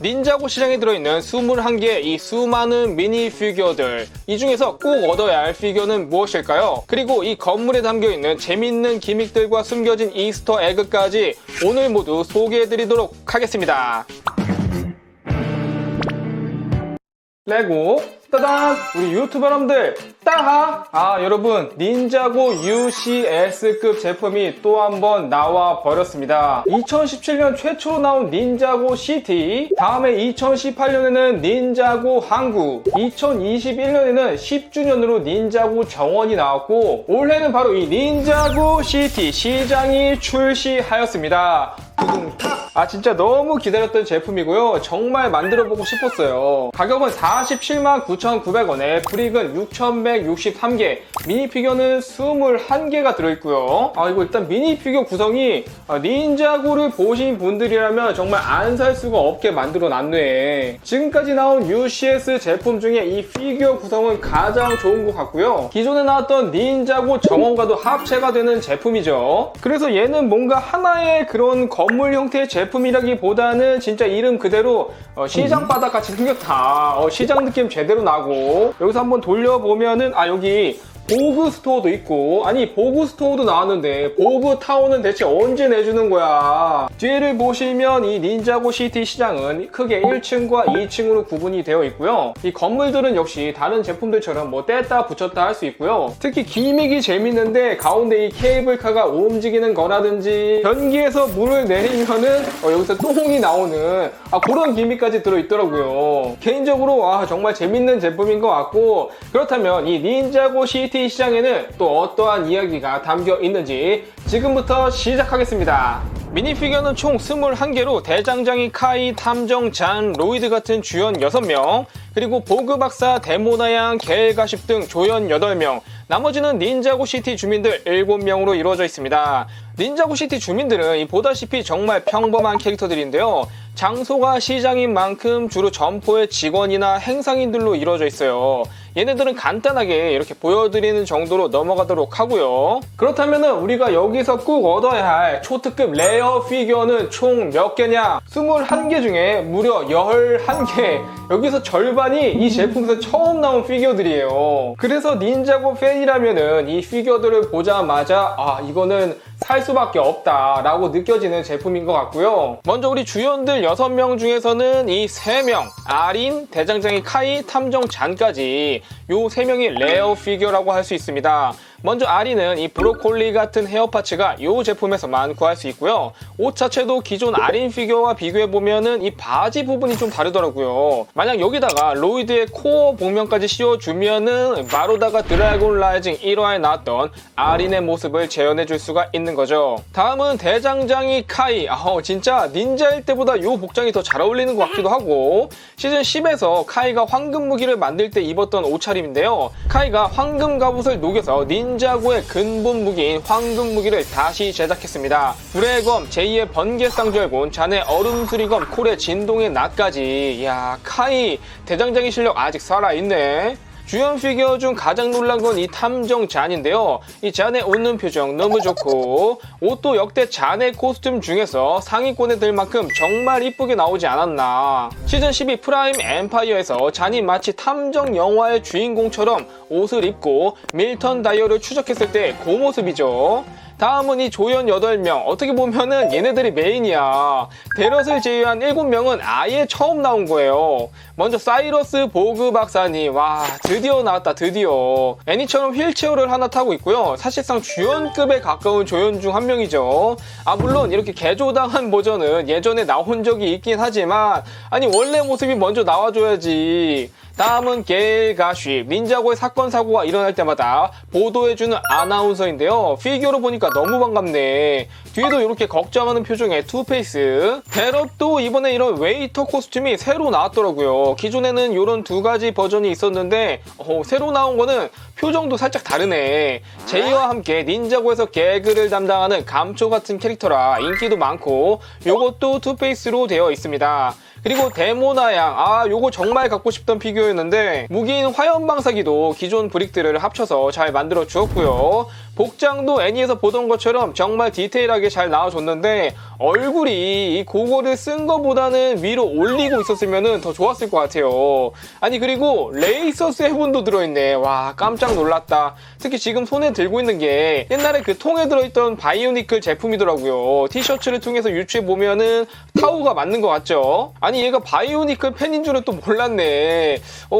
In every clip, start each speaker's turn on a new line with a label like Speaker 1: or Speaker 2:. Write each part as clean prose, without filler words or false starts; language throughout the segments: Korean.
Speaker 1: 닌자고 시장에 들어있는 21개의 이 수많은 미니 피규어들, 이 중에서 꼭 얻어야 할 피규어는 무엇일까요? 그리고 이 건물에 담겨있는 재밌는 기믹들과 숨겨진 이스터 에그까지 오늘 모두 소개해드리도록 하겠습니다. 레고 따단! 우리 유튜버 여러분들 따하! 여러분, 닌자고 UCS급 제품이 또 한 번 나와 버렸습니다. 2017년 최초로 나온 닌자고 시티, 다음에 2018년에는 닌자고 항구, 2021년에는 10주년으로 닌자고 정원이 나왔고, 올해는 바로 이 닌자고 시티 시장이 출시하였습니다. 진짜 너무 기다렸던 제품이고요. 정말 만들어보고 싶었어요. 가격은 47만 9,900원에 브릭은 6,163개, 미니피규어는 21개가 들어있고요. 이거 일단 미니피규어 구성이 닌자고를 보신 분들이라면 정말 안 살 수가 없게 만들어놨네. 지금까지 나온 UCS 제품 중에 이 피규어 구성은 가장 좋은 것 같고요. 기존에 나왔던 닌자고 정원과도 합체가 되는 제품이죠. 그래서 얘는 뭔가 하나의 그런 건물 형태의 제품이라기보다는 진짜 이름 그대로 시장 바닥 같이 생겼다. 시장 느낌 제대로 나고, 여기서 한번 돌려보면은 여기 보그 스토어도 있고, 아니 보그 스토어도 나왔는데 보그 타워는 대체 언제 내주는 거야. 뒤를 보시면 이 닌자고 시티 시장은 크게 1층과 2층으로 구분이 되어 있고요. 이 건물들은 역시 다른 제품들처럼 뭐 뗐다 붙였다 할 수 있고요. 특히 기믹이 재밌는데 가운데 이 케이블카가 움직이는 거라든지 변기에서 물을 내리면은 여기서 똥이 나오는 그런 기믹까지 들어있더라고요. 개인적으로 정말 재밌는 제품인 것 같고, 그렇다면 이 닌자고 시티 시장에는 또 어떠한 이야기가 담겨 있는지 지금부터 시작하겠습니다. 미니피규어는 총 21개로 대장장이 카이, 탐정 잔, 로이드 같은 주연 6명, 그리고 보그 박사, 데모나양, 게일가십 등 조연 8명, 나머지는 닌자고 시티 주민들 7명으로 이루어져 있습니다. 닌자고 시티 주민들은 보다시피 정말 평범한 캐릭터들인데요. 장소가 시장인 만큼 주로 점포의 직원이나 행상인들로 이루어져 있어요. 얘네들은 간단하게 이렇게 보여드리는 정도로 넘어가도록 하고요. 그렇다면 우리가 여기서 꼭 얻어야 할 초특급 레어 피규어는 총 몇 개냐? 21개 중에 무려 11개. 여기서 절반이 이 제품에서 처음 나온 피규어들이에요. 그래서 닌자고 팬이라면은 이 피규어들을 보자마자 이거는 살 수밖에 없다 라고 느껴지는 제품인 것 같고요. 먼저 우리 주연들 6명 중에서는 이 3명, 아린, 대장장이 카이, 탐정 잔까지 요 3명이 레어 피규어라고 할 수 있습니다. 먼저 아리는 이 브로콜리 같은 헤어 파츠가 이 제품에서만 구할 수 있고요. 옷 자체도 기존 아린 피규어와 비교해보면은 이 바지 부분이 좀 다르더라고요. 만약 여기다가 로이드의 코어 복면까지 씌워주면은 바로다가 드래곤 라이징 1화에 나왔던 아린의 모습을 재현해줄 수가 있는 거죠. 다음은 대장장이 카이. 진짜 닌자일 때보다 이 복장이 더 잘 어울리는 것 같기도 하고, 시즌 10에서 카이가 황금 무기를 만들 때 입었던 옷차림인데요. 카이가 황금 갑옷을 녹여서 닌자고의 근본 무기인 황금 무기를 다시 제작했습니다. 불의 검, 제2의 번개 쌍절곤, 잔의 얼음 수리검, 콜의 진동의 낫까지. 이야, 카이 대장장이 실력 아직 살아있네. 주연 피규어 중 가장 놀란 건 이 탐정 잔인데요. 이 잔의 웃는 표정 너무 좋고, 옷도 역대 잔의 코스튬 중에서 상위권에 들 만큼 정말 이쁘게 나오지 않았나. 시즌 12 프라임 엠파이어에서 잔이 마치 탐정 영화의 주인공처럼 옷을 입고 밀턴 다이어를 추적했을 때 그 모습이죠. 다음은 이 조연 8명. 어떻게 보면은 얘네들이 메인이야. 데럿을 제외한 7명은 아예 처음 나온 거예요. 먼저 사이러스 보그 박사님. 와, 드디어 나왔다, 드디어. 애니처럼 휠체어를 하나 타고 있고요. 사실상 주연급에 가까운 조연 중 한 명이죠. 물론 이렇게 개조당한 버전은 예전에 나온 적이 있긴 하지만, 원래 모습이 먼저 나와줘야지. 다음은 게일가십. 닌자고의 사건 사고가 일어날 때마다 보도해주는 아나운서인데요. 피규어로 보니까 너무 반갑네. 뒤에도 이렇게 걱정하는 표정의 투페이스. 데럿도 이번에 이런 웨이터 코스튬이 새로 나왔더라고요. 기존에는 이런 2가지 버전이 있었는데 새로 나온 거는 표정도 살짝 다르네. 제이와 함께 닌자고에서 개그를 담당하는 감초 같은 캐릭터라 인기도 많고, 요것도 투페이스로 되어 있습니다. 그리고 데모나양, 요거 정말 갖고 싶던 피규어였는데 무기인 화염방사기도 기존 브릭들을 합쳐서 잘 만들어 주었고요. 복장도 애니에서 보던 것처럼 정말 디테일하게 잘 나와줬는데 얼굴이 이 고거를 쓴 것보다는 위로 올리고 있었으면 더 좋았을 것 같아요. 아니 그리고 레이서스 해본도 들어있네. 와 깜짝 놀랐다. 특히 지금 손에 들고 있는 게 옛날에 그 통에 들어있던 바이오니클 제품이더라고요. 티셔츠를 통해서 유추해보면은 타오가 맞는 것 같죠? 아니 얘가 바이오니클 팬인 줄은 또 몰랐네.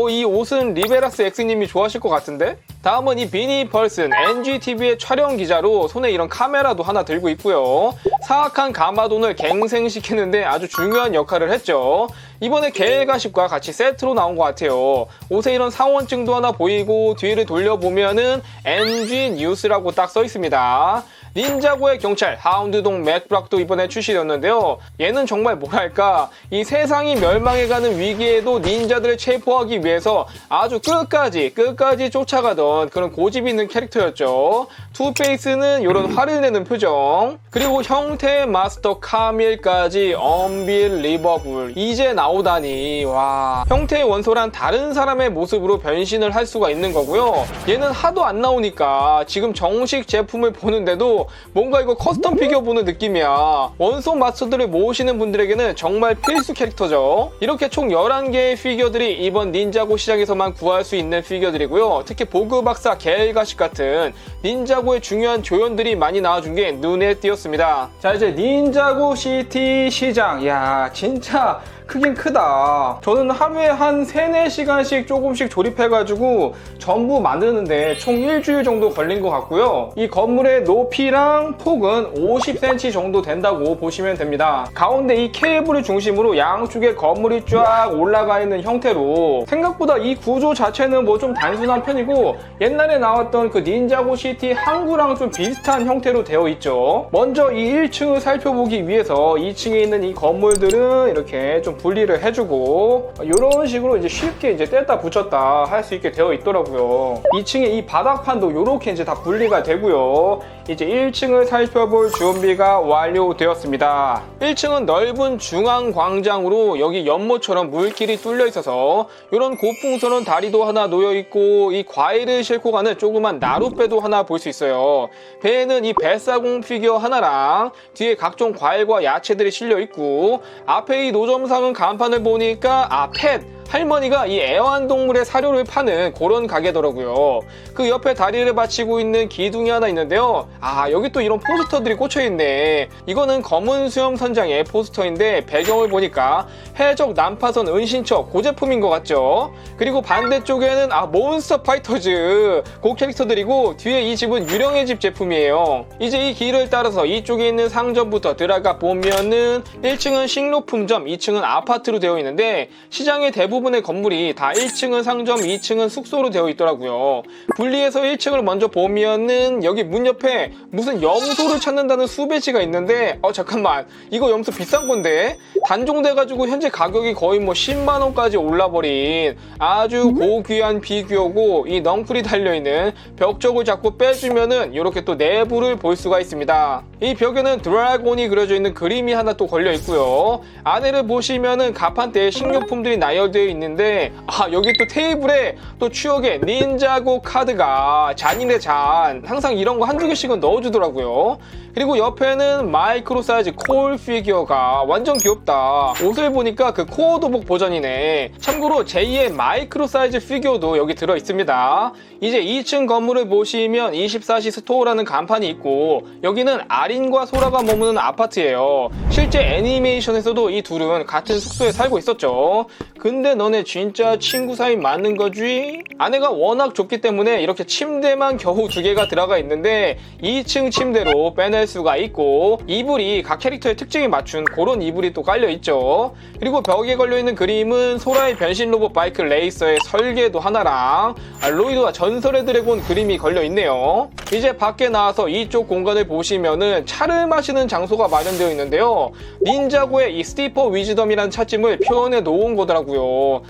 Speaker 1: 이 옷은 리베라스 X님이 좋아하실 것 같은데? 다음은 이 비니 펄슨 NGTV의 촬영 기자로 손에 이런 카메라도 하나 들고 있고요. 사악한 가마돈을 갱생시키는데 아주 중요한 역할을 했죠. 이번에 개가십과 같이 세트로 나온 것 같아요. 옷에 이런 상원증도 하나 보이고 뒤를 돌려보면은 NG 뉴스라고 딱 써 있습니다. 닌자고의 경찰 하운드동 맥브락도 이번에 출시되었는데요. 얘는 정말 뭐랄까 이 세상이 멸망해가는 위기에도 닌자들을 체포하기 위해서 아주 끝까지 쫓아가던 그런 고집 있는 캐릭터였죠. 투페이스는 이런 화를 내는 표정, 그리고 형태의 마스터 카밀까지 언빌리버블 이제 나오다니. 와, 형태의 원소란 다른 사람의 모습으로 변신을 할 수가 있는 거고요. 얘는 하도 안 나오니까 지금 정식 제품을 보는데도 뭔가 이거 커스텀 피규어 보는 느낌이야. 원소 마스터들을 모으시는 분들에게는 정말 필수 캐릭터죠. 이렇게 총 11개의 피규어들이 이번 닌자고 시장에서만 구할 수 있는 피규어들이고요. 특히 보그 박사 겔가식 같은 닌자고의 중요한 조연들이 많이 나와준 게 눈에 띄었습니다. 자, 이제 닌자고 시티 시장. 야, 진짜 크긴 크다. 저는 하루에 한 3-4시간씩 조금씩 조립해가지고 전부 만드는데 총 일주일 정도 걸린 것 같고요. 이 건물의 높이랑 폭은 50cm 정도 된다고 보시면 됩니다. 가운데 이 케이블을 중심으로 양쪽에 건물이 쫙 올라가 있는 형태로 생각보다 이 구조 자체는 뭐 좀 단순한 편이고 옛날에 나왔던 그 닌자고 시티 항구랑 좀 비슷한 형태로 되어 있죠. 먼저 이 1층을 살펴보기 위해서 2층에 있는 이 건물들은 이렇게 좀 분리를 해주고 이런 식으로 이제 쉽게 이제 뗐다 붙였다 할 수 있게 되어 있더라고요. 2층에 이 바닥판도 이렇게 이제 다 분리가 되고요. 이제 1층을 살펴볼 준비가 완료되었습니다. 1층은 넓은 중앙 광장으로 여기 연못처럼 물길이 뚫려 있어서 이런 고풍스러운 다리도 하나 놓여 있고 이 과일을 싣고 가는 조그만 나룻배도 하나 볼 수 있어요. 배에는 이 뱃사공 피규어 하나랑 뒤에 각종 과일과 야채들이 실려 있고 앞에 이 노점상은 간판을 보니까 펫! 할머니가 이 애완동물의 사료를 파는 그런 가게더라고요. 그 옆에 다리를 받치고 있는 기둥이 하나 있는데요. 여기 또 이런 포스터들이 꽂혀있네. 이거는 검은 수염 선장의 포스터인데 배경을 보니까 해적 난파선 은신처 그 제품인 것 같죠. 그리고 반대쪽에는 몬스터 파이터즈 그 캐릭터들이고 뒤에 이 집은 유령의 집 제품이에요. 이제 이 길을 따라서 이쪽에 있는 상점부터 들어가 보면은 1층은 식료품점, 2층은 아파트로 되어 있는데 시장의 대부분의 건물이 다 1층은 상점, 2층은 숙소로 되어 있더라고요. 분리해서 1층을 먼저 보면은 여기 문 옆에 무슨 염소를 찾는다는 수배지가 있는데 잠깐만, 이거 염소 비싼 건데? 단종돼가지고 현재 가격이 거의 뭐 10만원까지 올라버린 아주 고귀한 피규어고 이 넝쿨이 달려있는 벽쪽을 자꾸 빼주면은 이렇게 또 내부를 볼 수가 있습니다. 이 벽에는 드래곤이 그려져 있는 그림이 하나 또 걸려 있고요. 안에를 보시면은 가판대에 식료품들이 나열되어 있는데 여기 또 테이블에 또 추억의 닌자고 카드가 잔이네 잔. 항상 이런 거 한두 개씩은 넣어주더라고요. 그리고 옆에는 마이크로 사이즈 콜 피규어가 완전 귀엽다. 옷을 보니까 그 코어도복 버전이네. 참고로 제2의 마이크로 사이즈 피규어도 여기 들어있습니다. 이제 2층 건물을 보시면 24시 스토어라는 간판이 있고 여기는 아린과 소라가 머무는 아파트예요. 실제 애니메이션에서도 이 둘은 같은 숙소에 살고 있었죠. 근데 너네 진짜 친구 사이 맞는 거지? 아내가 워낙 좁기 때문에 이렇게 침대만 겨우 2개가 들어가 있는데 2층 침대로 빼낼 수가 있고 이불이 각 캐릭터의 특징에 맞춘 그런 이불이 또 깔려있죠. 그리고 벽에 걸려있는 그림은 소라의 변신 로봇 바이크 레이서의 설계도 하나랑 로이드와 전설의 드래곤 그림이 걸려있네요. 이제 밖에 나와서 이쪽 공간을 보시면은 차를 마시는 장소가 마련되어 있는데요. 닌자고의 이 스티퍼 위즈덤이라는 찻집을 표현해 놓은 거더라고요.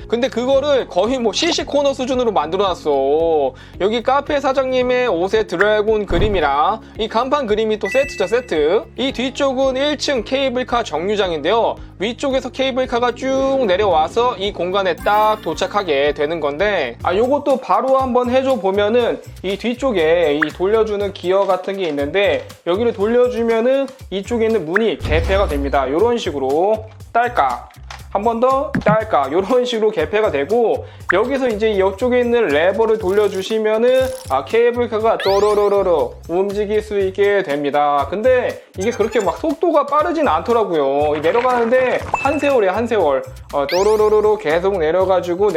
Speaker 1: 근데 그거를 거의 뭐 CC 코너 수준으로 만들어놨어. 여기 카페 사장님의 옷에 드래곤 그림이랑 이 간판 그림이 또 세트죠, 세트. 이 뒤쪽은 1층 케이블카 정류장인데요. 위쪽에서 케이블카가 쭉 내려와서 이 공간에 딱 도착하게 되는 건데, 요것도 바로 한번 해줘 보면은 이 뒤쪽에 이 돌려주는 기어 같은 게 있는데, 여기를 돌려주면은 이쪽에 있는 문이 개폐가 됩니다. 이런 식으로 딸깍, 한 번 더 딸깍, 이런 식으로 개폐가 되고, 여기서 이제 이쪽에 있는 레버를 돌려주시면은 케이블카가 또로로로로 움직일 수 있게 됩니다. 근데 이게 그렇게 막 속도가 빠르진 않더라고요. 내려가는데 한 세월이에요, 한 세월. 또로로로로 계속 내려가지고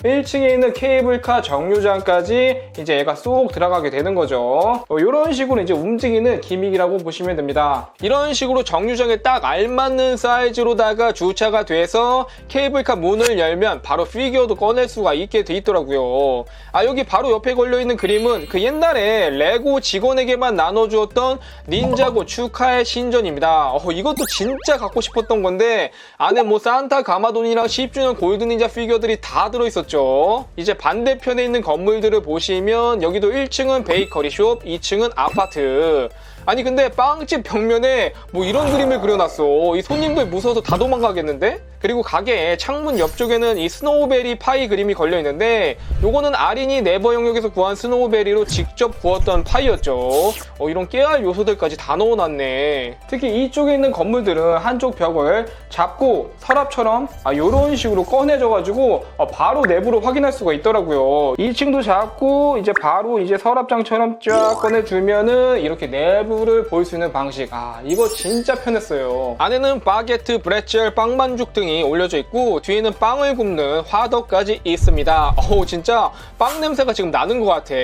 Speaker 1: 1층에 있는 케이블카 정류장까지 이제 얘가 쏙 들어가게 되는 거죠. 이런 식으로 이제 움직이는 기믹이라고 보시면 됩니다. 이런 식으로 정류장에 딱 알맞는 사이즈로다가 주차가 돼서 케이블카 문을 열면 바로 피규어도 꺼낼 수가 있게 돼 있더라고요. 여기 바로 옆에 걸려있는 그림은 그 옛날에 레고 직원에게만 나눠주었던 닌자고 축하의 신전입니다. 이것도 진짜 갖고 싶었던 건데, 안에 뭐 산타 가마돈이랑 10주년 골드 닌자 피규어들이 다 들어있었죠. 이제 반대편에 있는 건물들을 보시면 여기도 1층은 베이커리 숍, 2층은 아파트. 아니 근데 빵집 벽면에 뭐 이런 그림을 그려놨어. 이 손님들 무서워서 다 도망가겠는데? 그리고 가게에 창문 옆쪽에는 이 스노우베리 파이 그림이 걸려있는데, 요거는 아린이 네버 영역에서 구한 스노우베리로 직접 구웠던 파이였죠. 이런 깨알 요소들까지 다 넣어놨네. 특히 이쪽에 있는 건물들은 한쪽 벽을 잡고 서랍처럼 요런 식으로 꺼내져가지고 바로 내부로 확인할 수가 있더라고요. 2층도 잡고 이제 바로 이제 서랍장처럼 쫙 꺼내주면은 이렇게 내부를 볼 수 있는 방식. 이거 진짜 편했어요. 안에는 바게트, 브레첼, 빵반죽 등이 올려져 있고, 뒤에는 빵을 굽는 화덕까지 있습니다. 진짜 빵 냄새가 지금 나는 것 같아.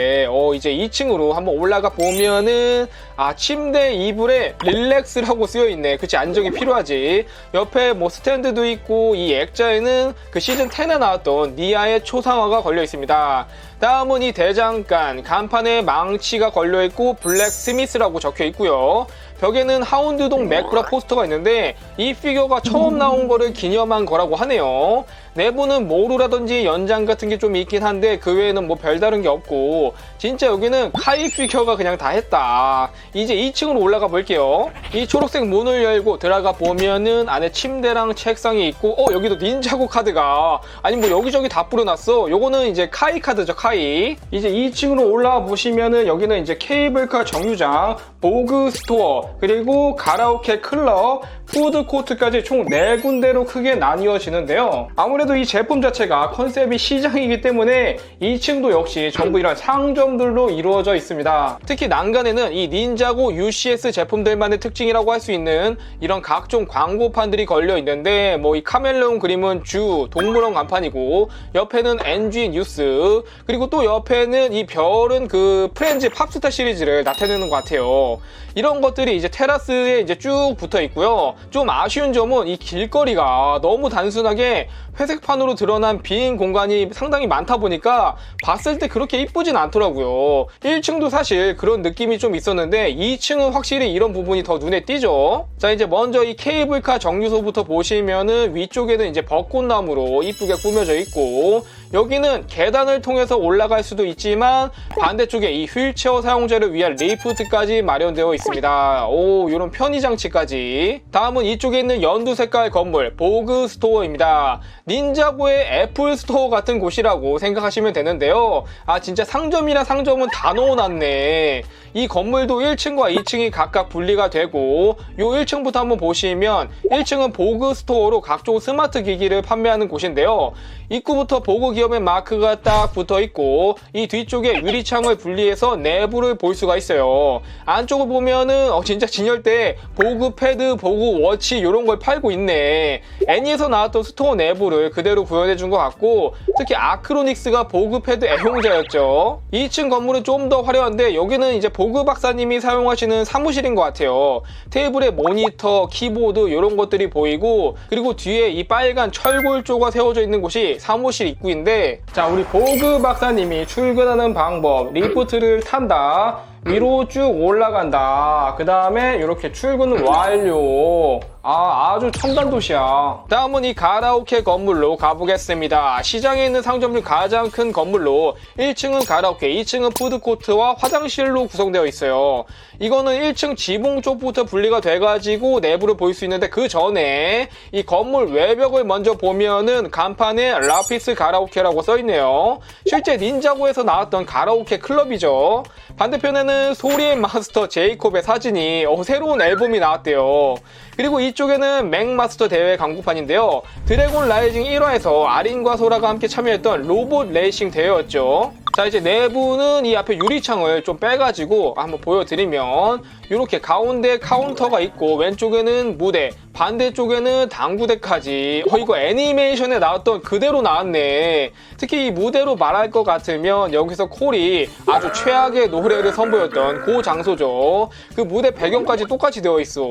Speaker 1: 이제 2층으로 한번 올라가 보면은 침대 이불에 릴렉스라고 쓰여있네. 그치, 안정이 필요하지. 옆에 뭐 스탠드도 있고, 이 액자에는 그 시즌 10에 나왔던 니아의 초상화가 걸려 있습니다. 다음은 이 대장간, 간판에 망치가 걸려있고 블랙 스미스라고 적혀있고요. 벽에는 하운드동 맥브라 포스터가 있는데 이 피규어가 처음 나온 거를 기념한 거라고 하네요. 내부는 모루라든지 연장 같은 게 좀 있긴 한데 그 외에는 뭐 별다른 게 없고, 진짜 여기는 카이 피규어가 그냥 다 했다. 이제 2층으로 올라가 볼게요. 이 초록색 문을 열고 들어가 보면은 안에 침대랑 책상이 있고, 여기도 닌자고 카드가, 아니 뭐 여기저기 다 뿌려놨어. 요거는 이제 카이 카드죠, 카이. 이제 2층으로 올라와 보시면은 여기는 이제 케이블카 정류장, 보그 스토어, 그리고 가라오케 클럽, 푸드코트까지 총 4군데로 크게 나뉘어지는데요. 아무래도 이 제품 자체가 컨셉이 시장이기 때문에 2층도 역시 전부 이런 상점들로 이루어져 있습니다. 특히 난간에는 이 닌자고 UCS 제품들만의 특징이라고 할 수 있는 이런 각종 광고판들이 걸려 있는데, 뭐 이 카멜레온 그림은 주 동물원 간판이고, 옆에는 NG 뉴스, 그리고 또 옆에는 이 별은 그 프렌즈 팝스타 시리즈를 나타내는 것 같아요. 이런 것들이 이제 테라스에 이제 쭉 붙어 있고요. 좀 아쉬운 점은 이 길거리가 너무 단순하게 회색판으로 드러난 빈 공간이 상당히 많다 보니까 봤을 때 그렇게 이쁘진 않더라고요. 1층도 사실 그런 느낌이 좀 있었는데 2층은 확실히 이런 부분이 더 눈에 띄죠. 자, 이제 먼저 이 케이블카 정류소부터 보시면은 위쪽에는 이제 벚꽃나무로 이쁘게 꾸며져 있고, 여기는 계단을 통해서 올라갈 수도 있지만 반대쪽에 이 휠체어 사용자를 위한 리프트까지 마련되어 있습니다. 이런 편의 장치까지. 다음은 이쪽에 있는 연두 색깔 건물, 보그 스토어입니다. 닌자고의 애플 스토어 같은 곳이라고 생각하시면 되는데요. 진짜 상점이랑 상점은 다 넣어놨네. 이 건물도 1층과 2층이 각각 분리가 되고, 요 1층부터 한번 보시면 1층은 보그 스토어로 각종 스마트 기기를 판매하는 곳인데요. 입구부터 보그 기업의 마크가 딱 붙어 있고, 이 뒤쪽에 유리창을 분리해서 내부를 볼 수가 있어요. 안쪽을 보면은 진짜 진열대 보그 패드, 보그 워치 이런 걸 팔고 있네. 애니에서 나왔던 스토어 내부를 그대로 구현해 준 것 같고, 특히 아크로닉스가 보그 패드 애용자였죠. 2층 건물은 좀 더 화려한데 여기는 이제 보그 박사님이 사용하시는 사무실인 것 같아요. 테이블에 모니터, 키보드 이런 것들이 보이고, 그리고 뒤에 이 빨간 철골조가 세워져 있는 곳이 사무실 입구인데, 자, 우리 보그 박사님이 출근하는 방법, 리프트를 탄다, 위로 쭉 올라간다, 그 다음에 이렇게 출근 완료, 아주 첨단 도시야. 다음은 이 가라오케 건물로 가보겠습니다. 시장에 있는 상점중 가장 큰 건물로 1층은 가라오케, 2층은 푸드코트와 화장실로 구성되어 있어요. 이거는 1층 지붕 쪽부터 분리가 돼가지고 내부를 볼 수 있는데 그 전에 이 건물 외벽을 먼저 보면은 간판에 라피스 가라오케라고 써있네요. 실제 닌자고에서 나왔던 가라오케 클럽이죠. 반대편에는 소리의 마스터 제이콥의 사진이 새로운 앨범이 나왔대요. 그리고 이쪽에는 맥마스터 대회 광고판인데요. 드래곤 라이징 1화에서 아린과 소라가 함께 참여했던 로봇 레이싱 대회였죠. 자, 이제 내부는 이 앞에 유리창을 좀 빼가지고 한번 보여드리면 이렇게 가운데 카운터가 있고 왼쪽에는 무대, 반대쪽에는 당구대까지. 이거 애니메이션에 나왔던 그대로 나왔네. 특히 이 무대로 말할 것 같으면 여기서 콜이 아주 최악의 노래를 선보였던 그 장소죠. 그 무대 배경까지 똑같이 되어 있어.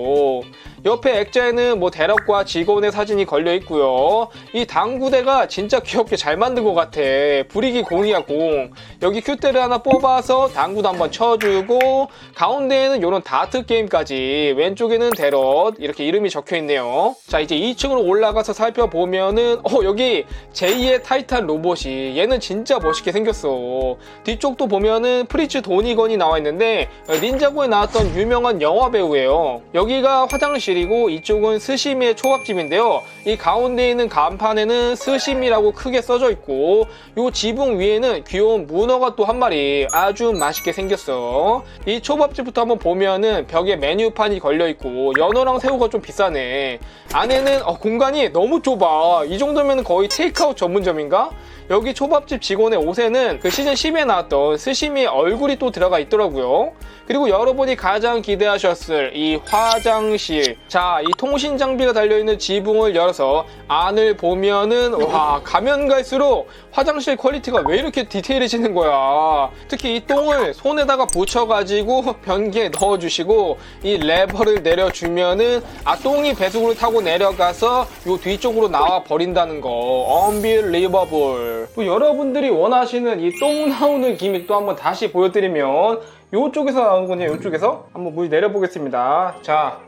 Speaker 1: 옆에 액자에는 뭐 대략과 직원의 사진이 걸려 있고요. 이 당구대가 진짜 귀엽게 잘 만든 것 같아. 브리기 공이야 공. 여기 큐대를 하나 뽑아서 당구도 한번 쳐주고, 가운데에는 이런 다트 게임까지, 왼쪽에는 대럿 이렇게 이름이 적혀 있네요. 자, 이제 2층으로 올라가서 살펴보면은 여기 제2의 타이탄 로봇이, 얘는 진짜 멋있게 생겼어. 뒤쪽도 보면은 프리츠 도니건이 나와 있는데 닌자고에 나왔던 유명한 영화 배우예요. 여기가 화장실이고 이쪽은 스시미의 초밥집인데요. 이 가운데 있는 간판에는 스시미라고 크게 써져 있고, 요 지붕 위에는 귀여운 문어가 또 한 마리 아주 맛있게 생겼어. 이 초밥집부터 한번 보면은 벽에 메뉴판이 걸려있고 연어랑 새우가 좀 비싸네. 안에는 공간이 너무 좁아. 이 정도면 거의 테이크아웃 전문점인가? 여기 초밥집 직원의 옷에는 그 시즌 10에 나왔던 스시미의 얼굴이 또 들어가 있더라고요. 그리고 여러분이 가장 기대하셨을 이 화장실. 자, 이 통신 장비가 달려있는 지붕을 열어서 안을 보면은 와, 가면 갈수록 화장실 퀄리티가 왜 이렇게 디테일해지는 거야. 특히 이 똥을 손에다가 붙여가지고 변기에 넣어주시고 이 레버를 내려주면은 똥이 배수구를 타고 내려가서 요 뒤쪽으로 나와 버린다는 거. Unbelievable. 또 여러분들이 원하시는 이 똥 나오는 기믹 또 한번 다시 보여드리면 요쪽에서 나오는군요. 요쪽에서 한번 물 내려보겠습니다. 자,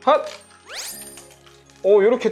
Speaker 1: 핫! 요렇게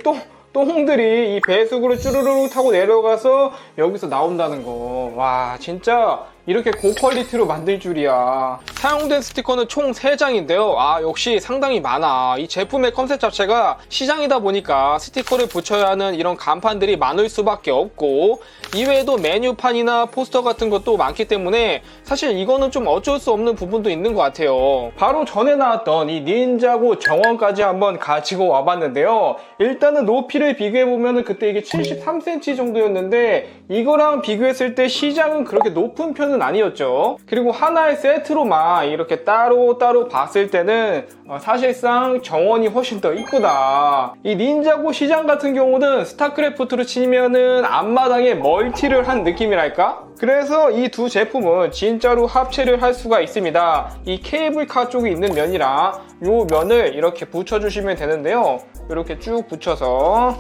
Speaker 1: 똥들이 이 배수구를 쭈르르 타고 내려가서 여기서 나온다는 거. 와, 진짜 이렇게 고퀄리티로 만들 줄이야. 사용된 스티커는 총 3장인데요. 역시 상당히 많아. 이 제품의 컨셉 자체가 시장이다 보니까 스티커를 붙여야 하는 이런 간판들이 많을 수밖에 없고, 이외에도 메뉴판이나 포스터 같은 것도 많기 때문에 사실 이거는 좀 어쩔 수 없는 부분도 있는 것 같아요. 바로 전에 나왔던 이 닌자고 정원까지 한번 가지고 와봤는데요. 일단은 높이를 비교해보면 그때 이게 73cm 정도였는데 이거랑 비교했을 때 시장은 그렇게 높은 편은 아니었죠. 그리고 하나의 세트로만 이렇게 따로따로 봤을 때는 사실상 정원이 훨씬 더 이쁘다. 이 닌자고 시장 같은 경우는 스타크래프트로 치면은 앞마당에 멀티를 한 느낌이랄까? 그래서 이 두 제품은 진짜로 합체를 할 수가 있습니다. 이 케이블카 쪽에 있는 면이랑 이 면을 이렇게 붙여주시면 되는데요. 이렇게 쭉 붙여서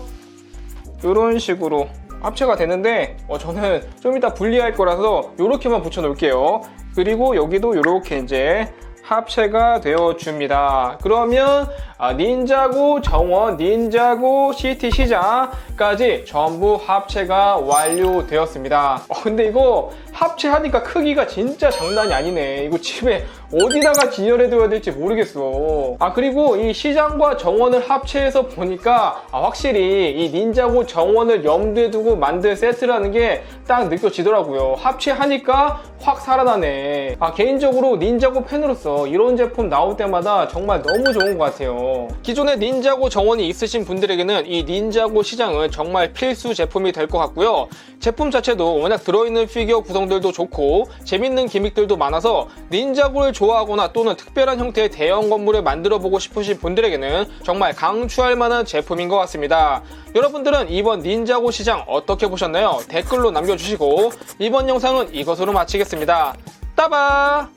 Speaker 1: 이런 식으로 합체가 되는데 저는 좀 이따 분리할 거라서 이렇게만 붙여 놓을게요. 그리고 여기도 이렇게 이제 합체가 되어줍니다. 그러면 닌자고 정원, 닌자고 시티 시장까지 전부 합체가 완료되었습니다. 근데 이거 합체하니까 크기가 진짜 장난이 아니네. 이거 집에 어디다가 진열해둬야 될지 모르겠어. 그리고 이 시장과 정원을 합체해서 보니까 확실히 이 닌자고 정원을 염두에 두고 만든 세트라는 게 딱 느껴지더라고요. 합체하니까 확 살아나네. 개인적으로 닌자고 팬으로서 이런 제품 나올 때마다 정말 너무 좋은 것 같아요. 기존에 닌자고 정원이 있으신 분들에게는 이 닌자고 시장은 정말 필수 제품이 될 것 같고요. 제품 자체도 워낙 들어있는 피규어 구성들도 좋고 재밌는 기믹들도 많아서 닌자고를 좋아하거나 또는 특별한 형태의 대형 건물을 만들어보고 싶으신 분들에게는 정말 강추할 만한 제품인 것 같습니다. 여러분들은 이번 닌자고 시장 어떻게 보셨나요? 댓글로 남겨주시고 이번 영상은 이것으로 마치겠습니다. 따바!